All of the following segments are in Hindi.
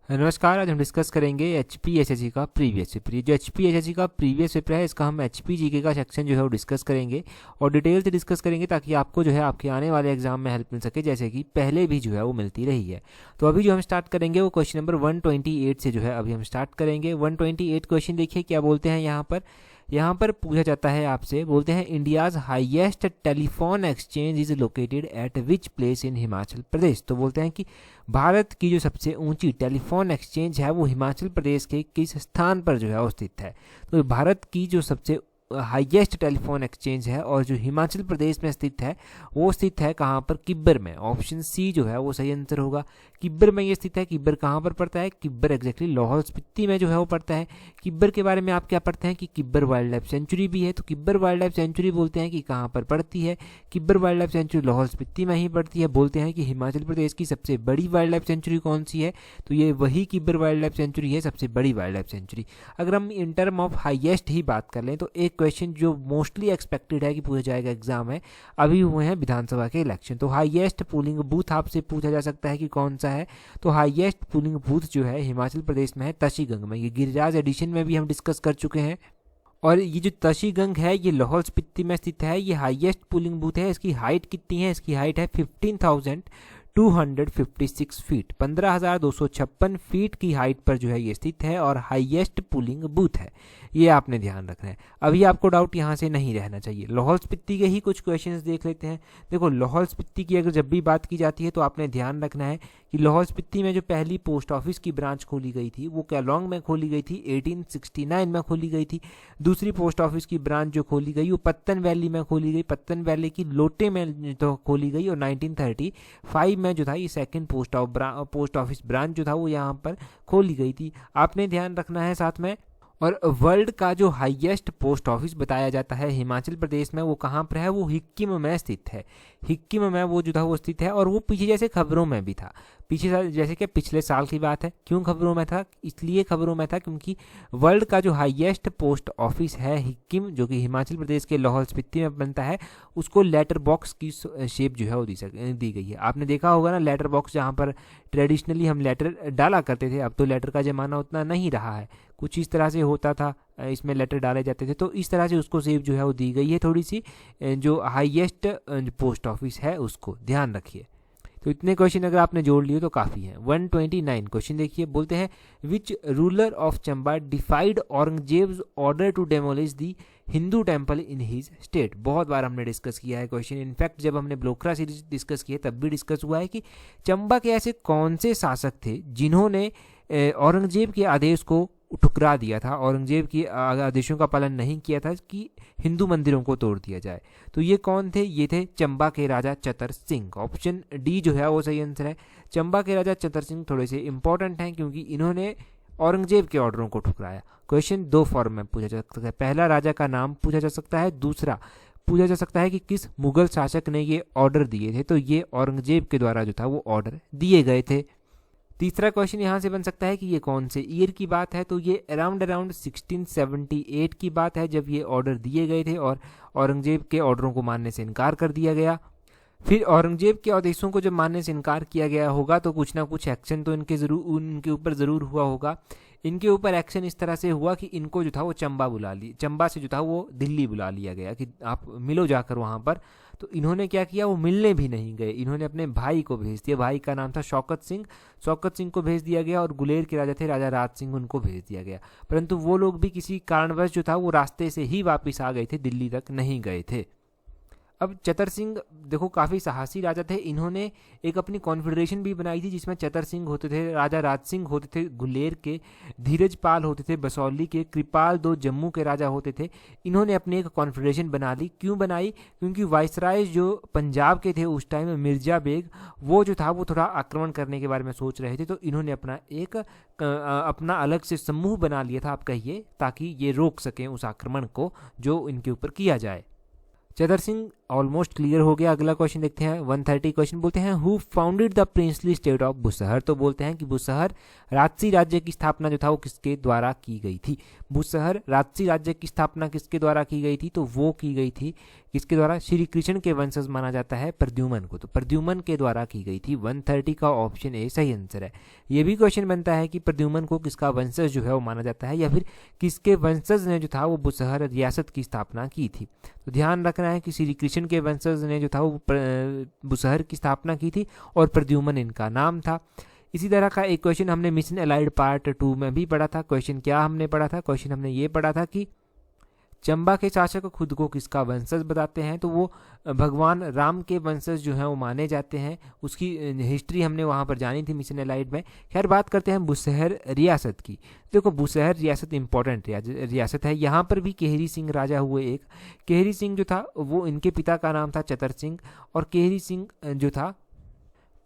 नमस्कार। आज हम डिस्कस करेंगे HPSSC का प्रीवियस पेपर। ये जो HPSSC का प्रीवियस पेपर है इसका हम HPGK का सेक्शन जो है वो डिस्कस करेंगे और डिटेल से डिस्कस करेंगे ताकि आपको जो है आपके आने वाले एग्जाम में हेल्प मिल सके, जैसे कि पहले भी जो है वो मिलती रही है। तो अभी जो हम स्टार्ट करेंगे वो क्वेश्चन नंबर 128 से जो है अभी हम स्टार्ट करेंगे। 128 क्वेश्चन देखिए क्या बोलते हैं यहाँ पर पूछा जाता है आपसे, बोलते हैं India's highest telephone exchange is located at which place in Himachal Pradesh. तो बोलते हैं कि भारत की जो सबसे ऊंची टेलीफोन एक्सचेंज है वो हिमाचल प्रदेश के किस स्थान पर जो है वो स्थित है। तो भारत की जो सबसे हाईएस्ट टेलीफोन एक्सचेंज है और जो हिमाचल प्रदेश में स्थित है वो स्थित है कहाँ पर? किब्बर में। ऑप्शन सी जो है वो सही आंसर होगा। किब्बर में ये स्थित है। किब्बर कहाँ पर पड़ता है? किब्बर एग्जैक्टली लाहौल स्पीति में जो है वो पड़ता है। किब्बर के बारे में आप क्या पढ़ते हैं कि किब्बर वाइल्ड लाइफ सेंचुरी भी है। तो किब्बर वाइल्ड लाइफ सेंचुरी बोलते हैं कि कहाँ पर पड़ती है? Kibber wild life sanctuary Lahaul Spiti में ही पड़ती है। बोलते हैं कि हिमाचल प्रदेश की सबसे बड़ी वाइल्ड लाइफ सेंचुरी कौन सी है? तो ये वही किब्बर वाइल्ड लाइफ सेंचुरी है, सबसे बड़ी वाइल्ड लाइफ सेंचुरी। अगर हम इन टर्म ऑफ हाईएस्ट ही बात कर लें तो एक क्वेश्चन जो मोस्टली एक्सपेक्टेड है कि पूछा जाएगा एग्जाम है, अभी हुए हैं विधानसभा के इलेक्शन। तो हाईएस्ट पोलिंग बूथ आपसे पूछा जा सकता है कि कौन सा है। तो हाईएस्ट पोलिंग बूथ जो है हिमाचल प्रदेश में है तशीगंग में। ये गिरिराज एडिशन में भी हम डिस्कस कर चुके हैं। और ये जो तशीगंग है ये लाहौल स्पीति में स्थित है। ये हाईएस्ट पोलिंग बूथ है। इसकी हाइट कितनी है? इसकी हाइट है 15,256 फीट, 15,256 फीट की हाइट पर जो है ये स्थित है और हाईएस्ट पोलिंग बूथ है। ये आपने ध्यान रखना है। अभी आपको डाउट यहाँ से नहीं रहना चाहिए। लाहौल स्पीति के ही कुछ क्वेश्चंस देख लेते हैं। देखो लाहौल स्पीति की अगर जब भी बात की जाती है तो आपने ध्यान रखना है कि लाहौल स्पीति में जो पहली पोस्ट ऑफिस की ब्रांच खोली गई थी वो केलोंग में खोली गई थी, 1869 में खोली गई थी। दूसरी पोस्ट ऑफिस की ब्रांच जो खोली गई वो पत्तन वैली में खोली गई, पत्तन वैली की लोटे में तो खोली गई। और 1935 में जो था ये सेकंड पोस्ट ऑफिस ब्रांच जो था वो यहाँ पर खोली गई थी। आपने ध्यान रखना है साथ में। और वर्ल्ड का जो हाईएस्ट पोस्ट ऑफिस बताया जाता है हिमाचल प्रदेश में वो कहाँ पर है? वो हिक्किम में स्थित है। हिक्किम में वो जो था वो स्थित है। और वो पीछे जैसे खबरों में भी था, पीछे साल जैसे कि पिछले साल की बात है। क्यों खबरों में था? इसलिए खबरों में था क्योंकि वर्ल्ड का जो हाईएस्ट पोस्ट ऑफिस है हिक्किम, जो कि हिमाचल प्रदेश के लाहौल स्पीति में बनता है, उसको लेटर बॉक्स की शेप जो है वो दी गई है। आपने देखा होगा ना लेटर बॉक्स, जहाँ पर ट्रेडिशनली हम लेटर डाला करते थे। अब तो लेटर का ज़माना उतना नहीं रहा है, कुछ इस तरह से होता था, इसमें लेटर डाले जाते थे। तो इस तरह से उसको शेप जो है वो दी गई है थोड़ी सी। जो हाईएस्ट पोस्ट ऑफिस है उसको ध्यान रखिए। तो इतने क्वेश्चन अगर आपने जोड़ लिए तो काफ़ी है। 129 क्वेश्चन देखिए, बोलते हैं which ruler of Chamba defied Aurangzeb's order to demolish the Hindu temple in his state. बहुत बार हमने डिस्कस किया है क्वेश्चन। इनफैक्ट जब हमने ब्लोकरा सीरीज डिस्कस किया तब भी डिस्कस हुआ है कि चंबा के ऐसे कौन से शासक थे जिन्होंने औरंगजेब के आदेश को ठुकरा दिया था, औरंगजेब की आदेशों का पालन नहीं किया था कि हिंदू मंदिरों को तोड़ दिया जाए। तो ये कौन थे? ये थे चंबा के राजा चतर सिंह। ऑप्शन डी जो है वो सही आंसर है। चंबा के राजा चतर सिंह थोड़े से इंपॉर्टेंट हैं क्योंकि इन्होंने औरंगजेब के ऑर्डरों को ठुकराया। क्वेश्चन दो फॉर्म में पूछा जा सकता है। पहला राजा का नाम पूछा जा सकता है, दूसरा पूछा जा सकता है कि किस मुगल शासक ने ये ऑर्डर दिए थे। तो ये औरंगजेब के द्वारा जो था वो ऑर्डर दिए गए थे। तीसरा क्वेश्चन यहाँ से बन सकता है कि ये कौन से ईयर की बात है। तो ये अराउंड 1678 की बात है जब ये ऑर्डर दिए गए थे और औरंगजेब के ऑर्डरों को मानने से इनकार कर दिया गया। फिर औरंगजेब के आदेशों को जब मानने से इनकार किया गया होगा तो कुछ ना कुछ एक्शन तो उनके ऊपर ज़रूर हुआ होगा। इनके ऊपर एक्शन इस तरह से हुआ कि इनको जो था वो चंबा से जो था वो दिल्ली बुला लिया गया कि आप मिलो जाकर वहाँ पर। तो इन्होंने क्या किया? वो मिलने भी नहीं गए, इन्होंने अपने भाई को भेज दिया। भाई का नाम था शौकत सिंह। शौकत सिंह को भेज दिया गया और गुलेर के राजा थे राजा राज सिंह, उनको भेज दिया गया। परंतु वो लोग भी किसी कारणवश जो था वो रास्ते से ही वापस आ गए थे, दिल्ली तक नहीं गए थे। अब चतर सिंह देखो काफ़ी साहसी राजा थे। इन्होंने एक अपनी कॉन्फेडरेशन भी बनाई थी जिसमें चतर सिंह होते थे, राजा राज सिंह होते थे गुलेर के, धीरज पाल होते थे बसौली के, कृपाल दो जम्मू के राजा होते थे। इन्होंने अपनी एक कॉन्फेडरेशन बना ली। क्यों बनाई? क्योंकि वाइसराय जो पंजाब के थे उस टाइम मिर्जा बेग, वो जो था वो थोड़ा आक्रमण करने के बारे में सोच रहे थे। तो इन्होंने अपना अलग से समूह बना लिया था, आप कहिए, ताकि ये रोक सकें उस आक्रमण को जो इनके ऊपर किया जाए। चतर सिंह ऑलमोस्ट क्लियर हो गया। अगला क्वेश्चन देखते हैं 130 क्वेश्चन। बोलते हैं who founded the princely state of Bushahr. तो बोलते हैं कि बुसहर राजसी राज्य की स्थापना जो था वो किसके द्वारा की गई थी। बुसहर राजसी राज्य की स्थापना किसके द्वारा की गई थी, तो वो की गई थी किसके द्वारा, श्री कृष्ण के वंशज माना जाता है प्रद्युमन को, तो प्रद्युमन के द्वारा की गई थी। 130 का ऑप्शन ए सही आंसर है। ये भी क्वेश्चन बनता है कि प्रद्युमन को किसका वंशज जो है वो माना जाता है, या फिर किसके वंशज ने जो था वो बुसहर रियासत की स्थापना की थी। तो ध्यान रखना है कि श्री कृष्ण के वंशज ने जो था वो बुसहर की स्थापना की थी और प्रद्युमन इनका नाम था। इसी तरह का एक क्वेश्चन हमने मिशन एलाइड पार्ट 2 में भी पढ़ा था। क्वेश्चन क्या हमने पढ़ा था, क्वेश्चन हमने ये पढ़ा था कि चंबा के शासक खुद को किसका वंशज बताते हैं, तो वो भगवान राम के वंशज जो हैं वो माने जाते हैं। उसकी हिस्ट्री हमने वहाँ पर जानी थी मिशन एलाइड में। खैर बात करते हैं बुसहर रियासत की। देखो बुसहर रियासत इंपॉर्टेंट रियासत है। यहाँ पर भी केहरी सिंह राजा हुए एक। केहरी सिंह जो था वो इनके पिता का नाम था चतर सिंह, और केहरी सिंह जो था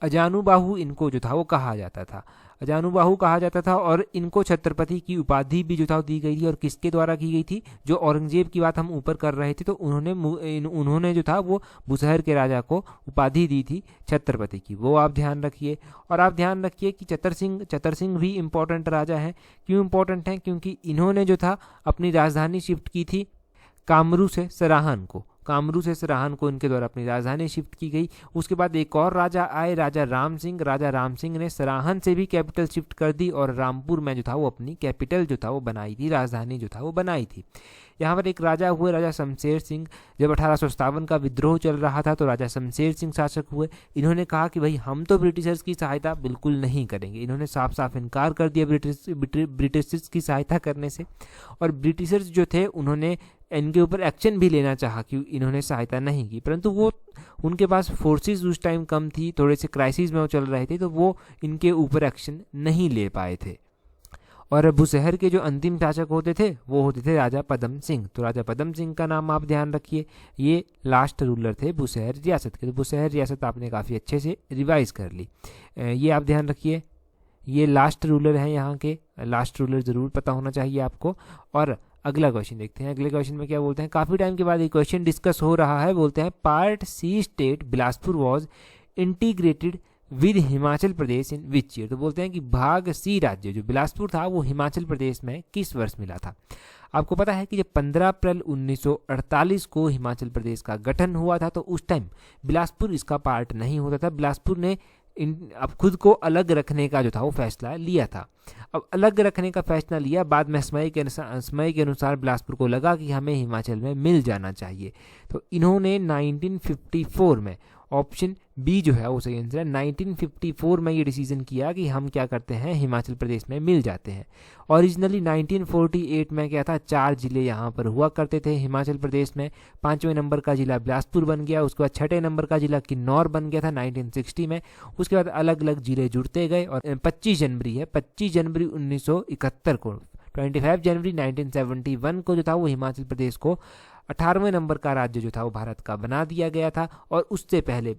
अजानुबाहु इनको जो था वो कहा जाता था, अजानुबाहु कहा जाता था। और इनको छत्रपति की उपाधि भी जो था दी गई थी, और किसके द्वारा की गई थी, जो औरंगजेब की बात हम ऊपर कर रहे थे तो उन्होंने जो था वो बुसहर के राजा को उपाधि दी थी छत्रपति की, वो आप ध्यान रखिए। और आप ध्यान रखिए कि चतर सिंह भी इम्पोर्टेंट राजा हैं। क्यों इम्पोर्टेंट हैं, क्योंकि इन्होंने जो था अपनी राजधानी शिफ्ट की थी कामरू से सराहन को, कामरू से सराहन को इनके द्वारा अपनी राजधानी शिफ्ट की गई। उसके बाद एक और राजा आए, राजा राम सिंह ने सराहन से भी कैपिटल शिफ्ट कर दी और रामपुर में जो था वो अपनी कैपिटल जो था वो बनाई थी, राजधानी जो था वो बनाई थी। यहाँ पर एक राजा हुए राजा शमशेर सिंह। जब 1857 का विद्रोह चल रहा था तो राजा शमशेर सिंह शासक हुए। इन्होंने कहा कि भाई हम तो ब्रिटिशर्स की सहायता बिल्कुल नहीं करेंगे। इन्होंने साफ साफ इनकार कर दिया ब्रिटिशर्स की सहायता करने से, और ब्रिटिशर्स जो थे उन्होंने इनके ऊपर एक्शन भी लेना चाहा कि इन्होंने सहायता नहीं की, परंतु वो उनके पास फोर्सेस उस टाइम कम थी, थोड़े से क्राइसिस में वो चल रहे थे, तो वो इनके ऊपर एक्शन नहीं ले पाए थे। और बुसहर के जो अंतिम शासक होते थे वो होते थे राजा पदम सिंह। तो राजा पदम सिंह का नाम आप ध्यान रखिए, ये लास्ट रूलर थे बुसहर रियासत के। तो बुसहर रियासत आपने काफ़ी अच्छे से रिवाइज कर ली, ये आप ध्यान रखिए। ये लास्ट रूलर हैं यहाँ के, लास्ट रूलर ज़रूर पता होना चाहिए आपको। और अगला क्वेश्चन देखते हैं। अगले क्वेश्चन में क्या बोलते हैं, काफ़ी टाइम के बाद एक क्वेश्चन डिस्कस हो रहा है। बोलते हैं part C state Bilaspur was integrated with Himachal Pradesh in which year. तो बोलते हैं कि भाग सी राज्य जो बिलासपुर था वो हिमाचल प्रदेश में किस वर्ष मिला था। आपको पता है कि जब 15 अप्रैल 1948 को हिमाचल प्रदेश का गठन हुआ था तो उस टाइम बिलासपुर इसका पार्ट नहीं होता था। बिलासपुर ने अब खुद को अलग रखने का जो था वो फैसला लिया था। अब अलग रखने का फैसला लिया, बाद में समय के अनुसार बिलासपुर को लगा कि हमें हिमाचल में मिल जाना चाहिए, तो इन्होंने 1954 में, ऑप्शन बी जो है वो सही आंसर है, 1954 में ये डिसीजन किया कि हम क्या करते हैं, हिमाचल प्रदेश में मिल जाते हैं। ओरिजिनली 1948 में क्या था, 4 जिले यहाँ पर हुआ करते थे हिमाचल प्रदेश में। 5वें नंबर का जिला बिलासपुर बन गया, उसके बाद 6ठे नंबर का जिला किन्नौर बन गया था 1960 में। उसके बाद अलग अलग जिले जुड़ते गए और 25 जनवरी 1971 को, 25 जनवरी 1971 को जो था वो हिमाचल प्रदेश को 18वें नंबर का राज्य जो था वो भारत का बना दिया गया था। और उससे पहले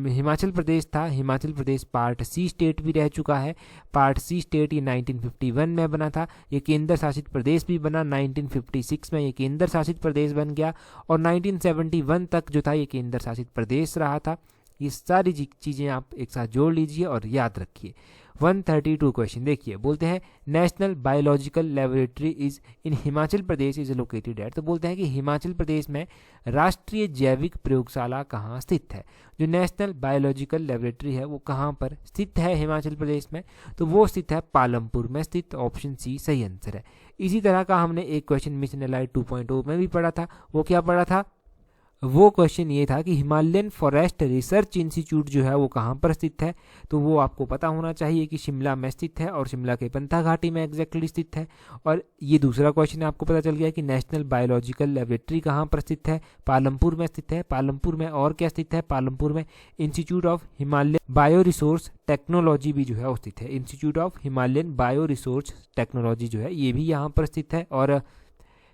हिमाचल प्रदेश था, Himachal Pradesh part C state भी रह चुका है। पार्ट सी स्टेट ये 1951 में बना था। ये केंद्र शासित प्रदेश भी बना 1956 में, ये केंद्र शासित प्रदेश बन गया और 1971 तक जो था ये केंद्र शासित प्रदेश रहा था। ये सारी चीज़ें आप एक साथ जोड़ लीजिए और याद रखिए। 132 क्वेश्चन देखिए, बोलते हैं national biological laboratory is in Himachal Pradesh is located eight. तो बोलते हैं कि हिमाचल प्रदेश में राष्ट्रीय जैविक प्रयोगशाला कहाँ स्थित है। जो नेशनल बायोलॉजिकल लेबोरेटरी है वो कहाँ पर स्थित है हिमाचल प्रदेश में, तो वो स्थित है पालमपुर में स्थित, ऑप्शन सी सही आंसर है। इसी तरह का हमने एक क्वेश्चन मिशन एलाइड 2.0 में भी पढ़ा था। वो क्या पढ़ा था, वो क्वेश्चन ये था कि हिमालयन फॉरेस्ट रिसर्च इंस्टीट्यूट जो है वो कहाँ पर स्थित है। तो वो आपको पता होना चाहिए कि शिमला में स्थित है और शिमला के पंथा घाटी में एग्जैक्टली स्थित है। और ये दूसरा क्वेश्चन आपको पता चल गया कि नेशनल बायोलॉजिकल लेबोरेटरी कहाँ पर स्थित है, पालमपुर में स्थित है। पालमपुर में और क्या स्थित है, पालमपुर में institute of Himalayan bio resource technology भी जो है वो स्थित है। Institute of Himalayan bio resource technology जो है ये भी यहाँ पर स्थित है। और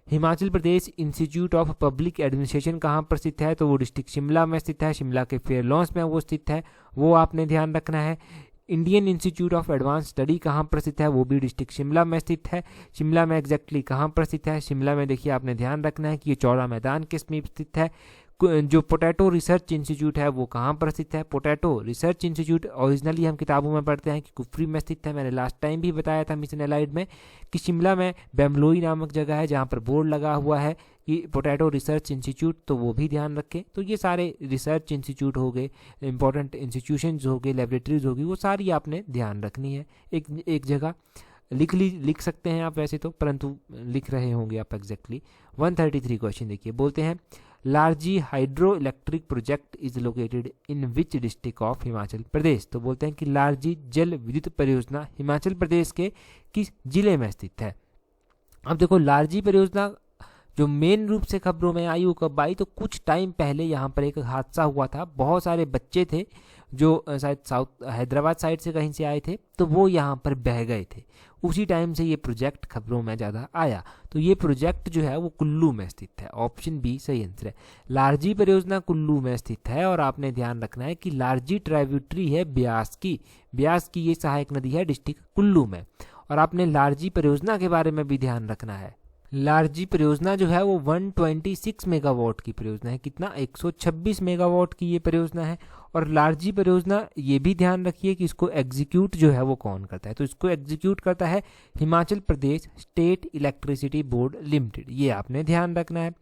Himachal Pradesh institute of public administration कहाँ पर स्थित है, तो वो डिस्ट्रिक्ट शिमला में स्थित है, शिमला के फेयरलॉन्स में वो स्थित है, वो आपने ध्यान रखना है। Indian institute of advance study कहाँ पर स्थित है, वो भी डिस्ट्रिक्ट शिमला में स्थित है। शिमला में एग्जैक्टली कहाँ पर स्थित है, शिमला में देखिए आपने ध्यान रखना है कि ये चौड़ा मैदान के समीप स्थित है। जो पोटैटो रिसर्च इंस्टीट्यूट है वो कहाँ पर स्थित है, पोटैटो रिसर्च इंस्टीट्यूट ओरिजिनली हम किताबों में पढ़ते हैं कि कुफरी में स्थित है। मैंने लास्ट टाइम भी बताया था मिशन एलाइड में कि शिमला में बेमलोई नामक जगह है जहाँ पर बोर्ड लगा हुआ है कि पोटैटो रिसर्च इंस्टीट्यूट, तो वो भी ध्यान रखें। तो ये सारे रिसर्च इंस्टीट्यूट हो गए, इंपॉर्टेंट इंस्टीट्यूशंस हो गए, लेबोरेटरीज होगी, वो सारी आपने ध्यान रखनी है। एक जगह लिख सकते हैं आप वैसे तो, परंतु लिख रहे होंगे आप एग्जैक्टली। 133 क्वेश्चन देखिए, बोलते हैं Larji hydro electric project is located in which district of Himachal Pradesh. तो बोलते हैं कि लार्जी जल विद्युत परियोजना हिमाचल प्रदेश के किस जिले में स्थित है। अब देखो लार्जी परियोजना जो मेन रूप से खबरों में आई वो कब आई, तो कुछ टाइम पहले यहाँ पर एक हादसा हुआ था। बहुत सारे बच्चे थे जो शायद साउथ हैदराबाद साइड से कहीं से आए थे, तो वो यहाँ पर बह गए थे। उसी टाइम से ये प्रोजेक्ट खबरों में ज़्यादा आया। तो ये प्रोजेक्ट जो है वो कुल्लू में स्थित है। ऑप्शन बी सही आंसर है। लार्जी परियोजना कुल्लू में स्थित है और आपने ध्यान रखना है कि लार्जी ट्राइब्यूटरी है ब्यास की। ब्यास की ये सहायक नदी है डिस्ट्रिक्ट कुल्लू में। और आपने लार्जी परियोजना के बारे में भी ध्यान रखना है। लार्जी परियोजना जो है वो 126 मेगावाट की परियोजना है। कितना, 126 मेगावाट की ये परियोजना है। और लार्जी परियोजना ये भी ध्यान रखिए कि इसको एग्जीक्यूट जो है वो कौन करता है, तो इसको एग्जीक्यूट करता है Himachal Pradesh state electricity board limited. ये आपने ध्यान रखना है।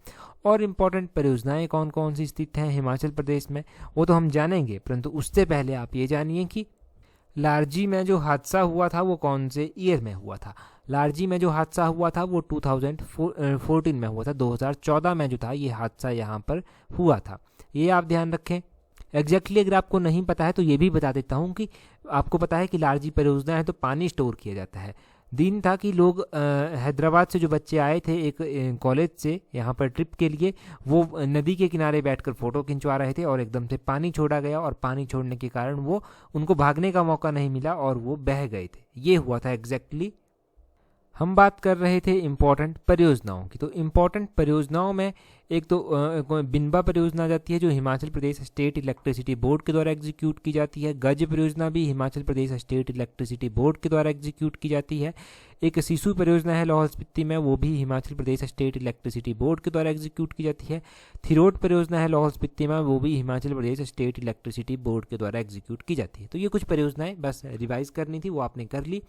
और इम्पॉर्टेंट परियोजनाएं कौन कौन सी स्थित हैं हिमाचल प्रदेश में वो तो हम जानेंगे, परंतु उससे पहले आप ये जानिए कि लार्जी में जो हादसा हुआ था वो कौन से ईयर में हुआ था। लार्जी में जो हादसा हुआ था वो 2014 में हुआ था। 2014 में जो था ये हादसा यहाँ पर हुआ था, ये आप ध्यान रखें। एग्जैक्टली अगर आपको नहीं पता है तो ये भी बता देता हूँ कि आपको पता है कि लार्जी परियोजना है तो पानी स्टोर किया जाता है। दिन था कि लोग हैदराबाद से जो बच्चे आए थे एक कॉलेज से यहाँ पर ट्रिप के लिए, वो नदी के किनारे बैठकर फ़ोटो खिंचवा रहे थे और एकदम से पानी छोड़ा गया और पानी छोड़ने के कारण वो उनको भागने का मौका नहीं मिला और वो बह गए थे। ये हुआ था एग्जैक्टली। हम बात कर रहे थे इम्पॉर्टेंट परियोजनाओं की। तो इम्पॉर्टेंट परियोजनाओं में एक तो बिनबा परियोजना जाती है जो Himachal Pradesh state electricity board के द्वारा एग्जीक्यूट की जाती है। गज परियोजना भी Himachal Pradesh state electricity board के द्वारा एग्जीक्यूट की जाती है। एक सिसु परियोजना है लाहौल स्पीति में, वो भी Himachal Pradesh state electricity board के द्वारा एग्जीक्यूट की जाती है। थिरोट परियोजना है लाहौल स्पीति में, वो भी Himachal Pradesh state electricity board के द्वारा एग्जीक्यूट की जाती है। तो ये कुछ परियोजनाएं बस रिवाइज करनी थी, वो आपने कर ली।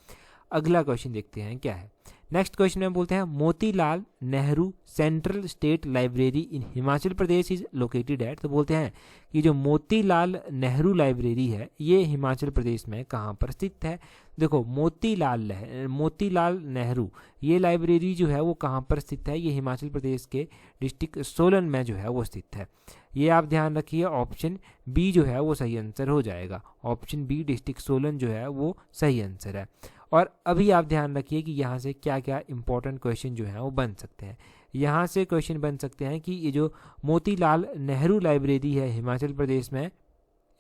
अगला क्वेश्चन देखते हैं क्या है। नेक्स्ट क्वेश्चन में बोलते हैं Motilal Nehru central state library in Himachal Pradesh is located eight. तो बोलते हैं कि जो मोतीलाल नेहरू लाइब्रेरी है ये हिमाचल प्रदेश में कहाँ पर स्थित है। देखो मोतीलाल नेहरू ये लाइब्रेरी जो है वो कहाँ पर स्थित है, ये हिमाचल प्रदेश के डिस्ट्रिक्ट सोलन में जो है वो स्थित है। ये आप ध्यान रखिए, ऑप्शन बी जो है वो सही आंसर हो जाएगा। ऑप्शन बी डिस्ट्रिक्ट सोलन जो है वो सही आंसर है। और अभी आप ध्यान रखिए कि यहाँ से क्या क्या इंपॉर्टेंट क्वेश्चन जो हैं वो बन सकते हैं। यहाँ से क्वेश्चन बन सकते हैं कि ये जो मोतीलाल नेहरू लाइब्रेरी है हिमाचल प्रदेश में,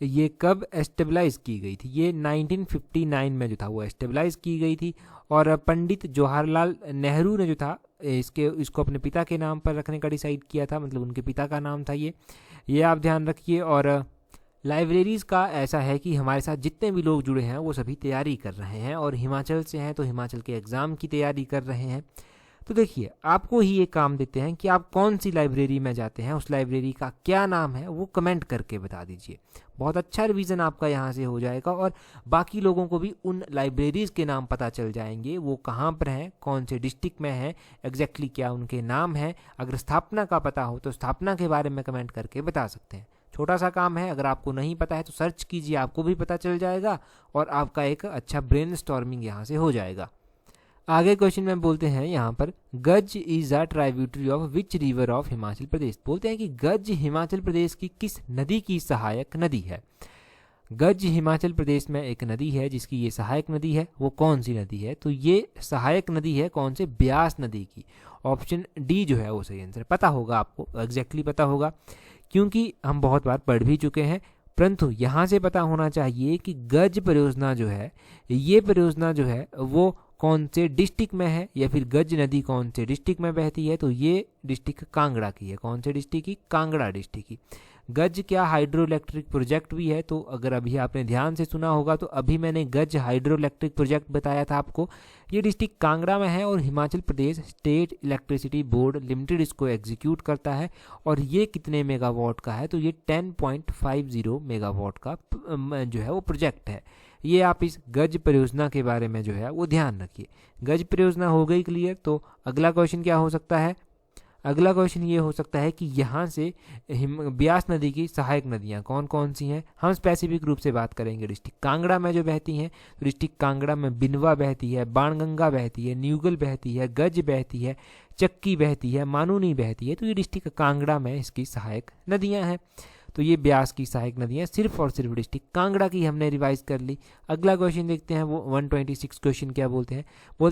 ये कब एस्टेबलाइज की गई थी। ये 1959 में जो था वो एस्टेबलाइज की गई थी। और पंडित जवाहरलाल नेहरू ने जो था इसको अपने पिता के नाम पर रखने का डिसाइड किया था, मतलब उनके पिता का नाम था ये आप ध्यान रखिए। और लाइब्रेरीज़ का ऐसा है कि हमारे साथ जितने भी लोग जुड़े हैं वो सभी तैयारी कर रहे हैं और हिमाचल से हैं तो हिमाचल के एग्ज़ाम की तैयारी कर रहे हैं। तो देखिए आपको ही ये काम देते हैं कि आप कौन सी लाइब्रेरी में जाते हैं, उस लाइब्रेरी का क्या नाम है वो कमेंट करके बता दीजिए। बहुत अच्छा रिवीजन आपका यहाँ से हो जाएगा और बाकी लोगों को भी उन लाइब्रेरीज़ के नाम पता चल जाएंगे, वो कहाँ पर हैं, कौन से डिस्ट्रिक्ट में हैं, एग्जैक्टली क्या उनके नाम हैं। अगर स्थापना का पता हो तो स्थापना के बारे में कमेंट करके बता सकते हैं। छोटा सा काम है, अगर आपको नहीं पता है तो सर्च कीजिए, आपको भी पता चल जाएगा और आपका एक अच्छा ब्रेनस्टॉर्मिंग यहाँ से हो जाएगा। आगे क्वेश्चन में बोलते हैं यहाँ पर Gaj is a tributary of which river of Himachal Pradesh. बोलते हैं कि गज हिमाचल प्रदेश की किस नदी की सहायक नदी है। गज हिमाचल प्रदेश में एक नदी है जिसकी ये सहायक नदी है, वो कौन सी नदी है, तो ये सहायक नदी है कौन से, ब्यास नदी की। ऑप्शन डी जो है वो सही आंसर। पता होगा आपको, एग्जैक्टली पता होगा क्योंकि हम बहुत बार पढ़ भी चुके हैं, परंतु यहाँ से पता होना चाहिए कि गज परियोजना जो है, ये परियोजना जो है वो कौन से डिस्ट्रिक्ट में है, या फिर गज नदी कौन से डिस्ट्रिक्ट में बहती है, तो ये डिस्ट्रिक्ट कांगड़ा की है। कौन से डिस्ट्रिक्ट की, कांगड़ा डिस्ट्रिक्ट की। गज क्या हाइड्रो इलेक्ट्रिक प्रोजेक्ट भी है, तो अगर अभी आपने ध्यान से सुना होगा तो अभी मैंने गज हाइड्रो इलेक्ट्रिक प्रोजेक्ट बताया था आपको। ये डिस्ट्रिक्ट कांगड़ा में है और Himachal Pradesh state electricity board limited इसको एग्जीक्यूट करता है। और ये कितने मेगावाट का है, तो ये 10.50 मेगावाट का जो है वो प्रोजेक्ट है। ये आप इस गज परियोजना के बारे में जो है वो ध्यान रखिए। गज परियोजना हो गई क्लियर। तो अगला क्वेश्चन क्या हो सकता है, अगला क्वेश्चन ये हो सकता है कि यहाँ से ब्यास नदी की सहायक नदियाँ कौन कौन सी हैं। हम स्पेसिफिक रूप से बात करेंगे डिस्ट्रिक्ट कांगड़ा में जो बहती हैं, तो डिस्ट्रिक्ट कांगड़ा में बिनवा बहती है, बाणगंगा बहती है, न्यूगल बहती है, गज बहती है, चक्की बहती है, मानूनी बहती है। तो ये डिस्ट्रिक्ट कांगड़ा में इसकी सहायक नदियाँ हैं। तो ये ब्यास की सहायक नदियाँ सिर्फ और सिर्फ डिस्ट्रिक्ट कांगड़ा की हमने रिवाइज कर ली। अगला क्वेश्चन देखते हैं, वो 126 क्वेश्चन क्या बोलते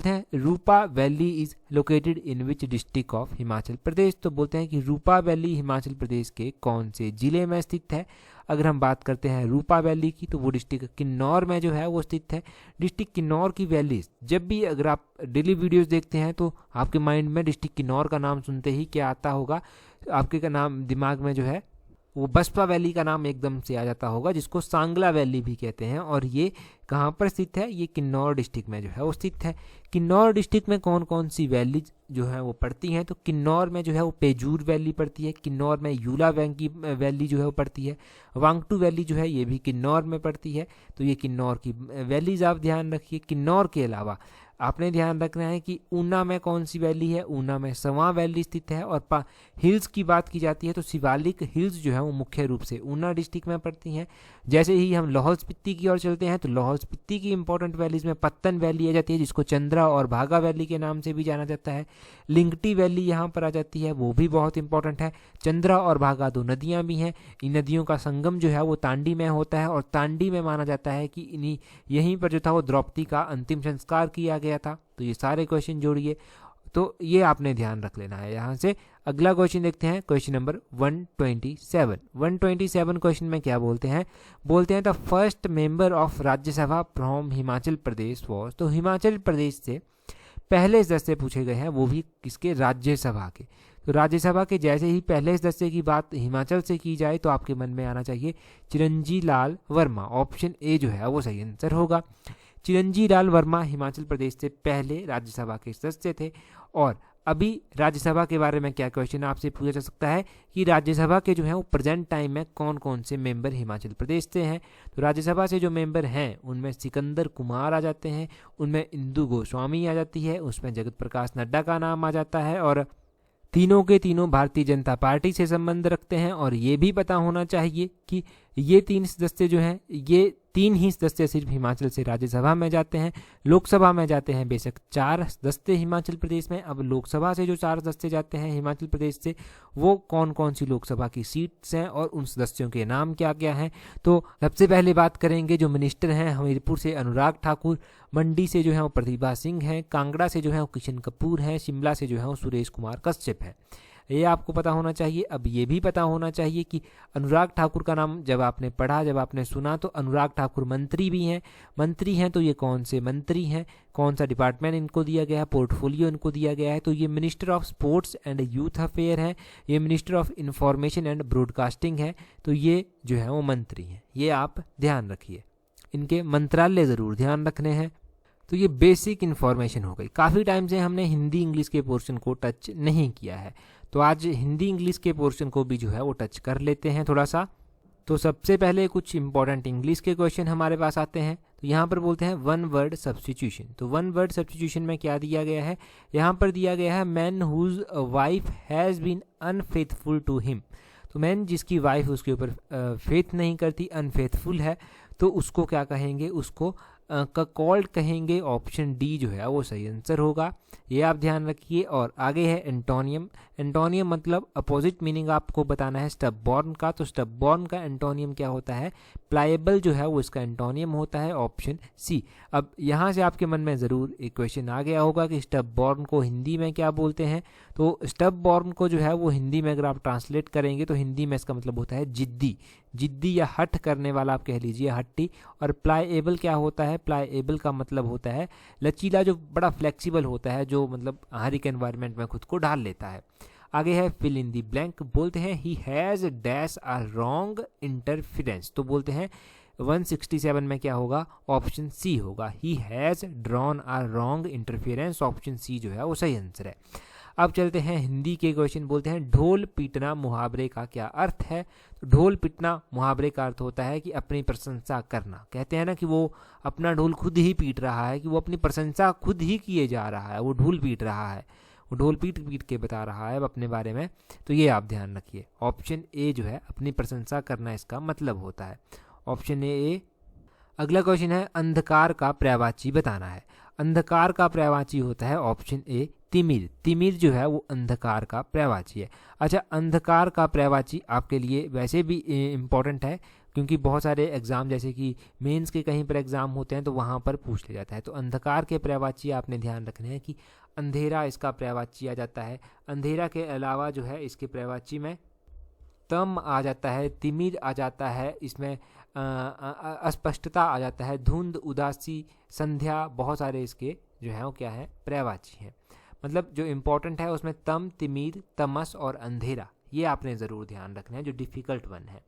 हैं Rupa valley is located in which district of Himachal Pradesh. तो बोलते हैं कि रूपा वैली हिमाचल प्रदेश के कौन से जिले में स्थित है। अगर हम बात करते हैं रूपा वैली की, तो वो डिस्ट्रिक्ट किन्नौर में जो है वो स्थित है। डिस्ट्रिक्ट किन्नौर की वैलीज, जब भी अगर आप डेली वीडियोस देखते हैं तो आपके माइंड में डिस्ट्रिक्ट किन्नौर का नाम सुनते ही क्या आता होगा, आपके का नाम दिमाग में जो है वो बसपा वैली का नाम एकदम से आ जाता होगा, जिसको सांगला वैली भी कहते हैं। और ये कहाँ पर स्थित है, ये किन्नौर डिस्ट्रिक्ट में जो है वो स्थित है। किन्नौर डिस्ट्रिक्ट में कौन कौन सी वैली जो है वो पड़ती हैं, तो किन्नौर में जो है वो पेजूर वैली पड़ती है, किन्नौर में यूला वैली जो है वो पड़ती है, वांगटू वैली जो है ये भी किन्नौर में पड़ती है। तो ये किन्नौर की वैलीज आप ध्यान रखिए। किन्नौर के अलावा आपने ध्यान रखना है कि ऊना में कौन सी वैली है, ऊना में सवां वैली स्थित है। और हिल्स की बात की जाती है तो शिवालिक हिल्स जो है वो मुख्य रूप से ऊना डिस्ट्रिक्ट में पड़ती हैं। जैसे ही हम लाहौल स्पीति की ओर चलते हैं तो लाहौल स्पीति की इंपॉर्टेंट वैलीज में पत्तन वैली आ जाती है, जिसको चंद्रा और भागा वैली के नाम से भी जाना जाता है। लिंगटी वैली यहाँ पर आ जाती है, वो भी बहुत इंपॉर्टेंट है। चंद्रा और भागा दो नदियाँ भी हैं, इन नदियों का संगम जो है वो तांडी में होता है। और तांडी में माना जाता है कि यहीं पर जो था वो द्रौपदी का अंतिम संस्कार किया गया था। तो ये सारे क्वेश्चन जोड़िए, तो ये आपने ध्यान रख लेना है यहाँ से। अगला क्वेश्चन देखते हैं, क्वेश्चन नंबर 127 क्वेश्चन में क्या बोलते हैं the first member of Rajya Sabha from Himachal Pradesh was. तो हिमाचल प्रदेश से पहले सदस्य पूछे गए हैं, वो भी किसके, राज्यसभा के। तो राज्यसभा के जैसे ही पहले सदस्य की बात हिमाचल से की जाए तो आपके मन में आना चाहिए चिरंजी लाल वर्मा। ऑप्शन ए जो है वो सही आंसर होगा। चिरंजी लाल वर्मा हिमाचल प्रदेश से पहले राज्यसभा के सदस्य थे। और अभी राज्यसभा के बारे में क्या क्वेश्चन आपसे पूछा जा सकता है कि राज्यसभा के जो है वो प्रेजेंट टाइम में कौन कौन से मेंबर हिमाचल प्रदेश से हैं। तो राज्यसभा से जो मेंबर हैं उनमें सिकंदर कुमार आ जाते हैं, उनमें इंदु गोस्वामी आ जाती है, उसमें जगत प्रकाश नड्डा का नाम आ जाता है। और तीनों के तीनों भारतीय जनता पार्टी से संबंध रखते हैं। और ये भी पता होना चाहिए कि ये तीन सदस्य जो हैं, ये तीन ही सदस्य सिर्फ हिमाचल से राज्यसभा में जाते हैं। लोकसभा में जाते हैं बेशक 4 सदस्य हिमाचल प्रदेश में। अब लोकसभा से जो 4 सदस्य जाते हैं हिमाचल प्रदेश से, वो कौन कौन सी लोकसभा की सीट्स हैं और उन सदस्यों के नाम क्या क्या हैं। तो सबसे पहले बात करेंगे जो मिनिस्टर हैं, हमीरपुर से अनुराग ठाकुर, मंडी से जो है वो प्रतिभा सिंह हैं, कांगड़ा से जो है वो किशन कपूर हैं, शिमला से जो है वो सुरेश कुमार कश्यप है। ये आपको पता होना चाहिए। अब ये भी पता होना चाहिए कि अनुराग ठाकुर का नाम जब आपने पढ़ा, जब आपने सुना, तो अनुराग ठाकुर मंत्री भी हैं। मंत्री हैं तो ये कौन से मंत्री हैं, कौन सा डिपार्टमेंट इनको दिया गया है, पोर्टफोलियो इनको दिया गया है। तो ये minister of sports and youth affair है, ये minister of information and broadcasting है। तो ये जो है वो मंत्री हैं, ये आप ध्यान रखिए। इनके मंत्रालय ज़रूर ध्यान रखने हैं। तो ये बेसिक इन्फॉर्मेशन हो गई। काफ़ी टाइम से हमने हिंदी इंग्लिश के पोर्शन को टच नहीं किया है, तो आज हिंदी इंग्लिश के पोर्शन को भी जो है वो टच कर लेते हैं थोड़ा सा। तो सबसे पहले कुछ इंपॉर्टेंट इंग्लिश के क्वेश्चन हमारे पास आते हैं। तो यहाँ पर बोलते हैं वन वर्ड सब्स्टिट्यूशन। तो वन वर्ड सब्स्टिट्यूशन में क्या दिया गया है, यहाँ पर दिया गया है man whose wife has been unfaithful to him. तो मैन जिसकी वाइफ उसके ऊपर फेथ नहीं करती, अनफेथफुल है, तो उसको क्या कहेंगे, उसको कॉल्ड कहेंगे। ऑप्शन डी जो है वो सही आंसर होगा, ये आप ध्यान रखिए। और आगे है एंटोनियम। एंटोनियम मतलब अपोजिट मीनिंग आपको बताना है स्टबबॉर्न का। तो स्टबबॉर्न का एंटोनियम क्या होता है, प्लाएबल जो है वो इसका एंटोनियम होता है, ऑप्शन सी। अब यहाँ से आपके मन में ज़रूर एक क्वेश्चन आ गया होगा कि स्टबबॉर्न को हिंदी में क्या बोलते हैं। तो स्टबबॉर्न को जो है वो हिंदी में अगर आप ट्रांसलेट करेंगे तो हिंदी में इसका मतलब होता है जिद्दी, जिद्दी या हठ करने वाला आप कह लीजिए, हट्टी। और प्लाएबल क्या होता है, प्लाएबल का मतलब होता है लचीला, जो बड़ा फ्लेक्सिबल होता है, जो मतलब हर एक एनवायरनमेंट में खुद को ढाल लेता है। आगे है फिल इन दी ब्लैंक, बोलते हैं he has dash a wrong interference, तो बोलते हैं 167 में क्या होगा, ऑप्शन सी होगा, he has drawn a wrong interference, option C जो है वो सही आंसर है। अब चलते हैं हिंदी के क्वेश्चन, बोलते हैं ढोल पीटना मुहावरे का क्या अर्थ है। तो ढोल पीटना मुहावरे का अर्थ होता है कि अपनी प्रशंसा करना, कहते हैं ना कि वो अपना ढोल खुद ही पीट रहा है, कि वो अपनी प्रशंसा खुद ही किए जा रहा है, वो ढोल पीट रहा है, वो ढोल पीट पीट के बता रहा है अपने बारे में। तो ये आप ध्यान रखिए, ऑप्शन ए जो है अपनी प्रशंसा करना इसका मतलब होता है, ऑप्शन ए। अगला क्वेश्चन है अंधकार का पर्यायवाची बताना है। अंधकार का पर्यायवाची होता है ऑप्शन ए तिमिर, तिमिर जो है वो अंधकार का पर्यायवाची है। अच्छा, अंधकार का पर्यायवाची आपके लिए वैसे भी इम्पोर्टेंट है, क्योंकि बहुत सारे एग्जाम जैसे कि मेंस के कहीं पर एग्जाम होते हैं तो वहाँ पर पूछ लिया जाता है। तो अंधकार के पर्यायवाची आपने ध्यान रखने हैं कि अंधेरा इसका पर्यायवाची आ जाता है। अंधेरा के अलावा जो है इसके पर्यायवाची में तम आ जाता है, तिमिर आ जाता है, इसमें अस्पष्टता आ जाता है, धुंध, उदासी, संध्या, बहुत सारे इसके जो है वो क्या है, पर्यायवाची हैं। मतलब जो इम्पोर्टेंट है उसमें तम, तिमिर, तमस और अंधेरा, ये आपने ज़रूर ध्यान रखना है, जो डिफ़िकल्ट वन है।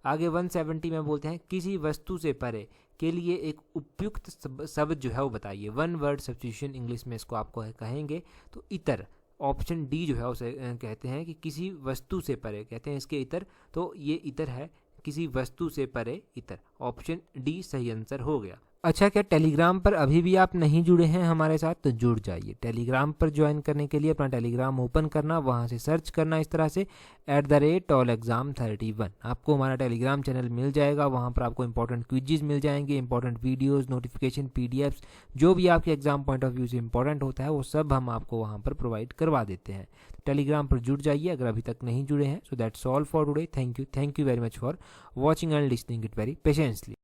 आगे 170 में बोलते हैं किसी वस्तु से परे के लिए एक उपयुक्त शब्द जो है वो बताइए। वन वर्ड सब्स्टिट्यूशन इंग्लिश में इसको आपको कहेंगे, तो इतर, ऑप्शन डी जो है उसे कहते हैं कि किसी वस्तु से परे, कहते हैं इसके इतर, तो ये इतर है, किसी वस्तु से परे इतर, ऑप्शन डी सही आंसर हो गया। अच्छा, क्या टेलीग्राम पर अभी भी आप नहीं जुड़े हैं हमारे साथ, तो जुड़ जाइए। टेलीग्राम पर ज्वाइन करने के लिए अपना टेलीग्राम ओपन करना, वहाँ से सर्च करना इस तरह से @allexam31, आपको हमारा टेलीग्राम चैनल मिल जाएगा। वहाँ पर आपको इंपॉर्टेंट क्विजेज मिल जाएंगे, इंपॉर्टेंट वीडियोस, नोटिफिकेशन, PDFs, जो भी आपके एग्जाम पॉइंट ऑफ व्यू से इंपॉर्टेंट होता है वो सब हम आपको वहाँ पर प्रोवाइड करवा देते हैं। टेलीग्राम पर जुड़ जाइए अगर अभी तक नहीं जुड़े हैं। So that's all for today. Thank you very much for watching and listening it very patiently.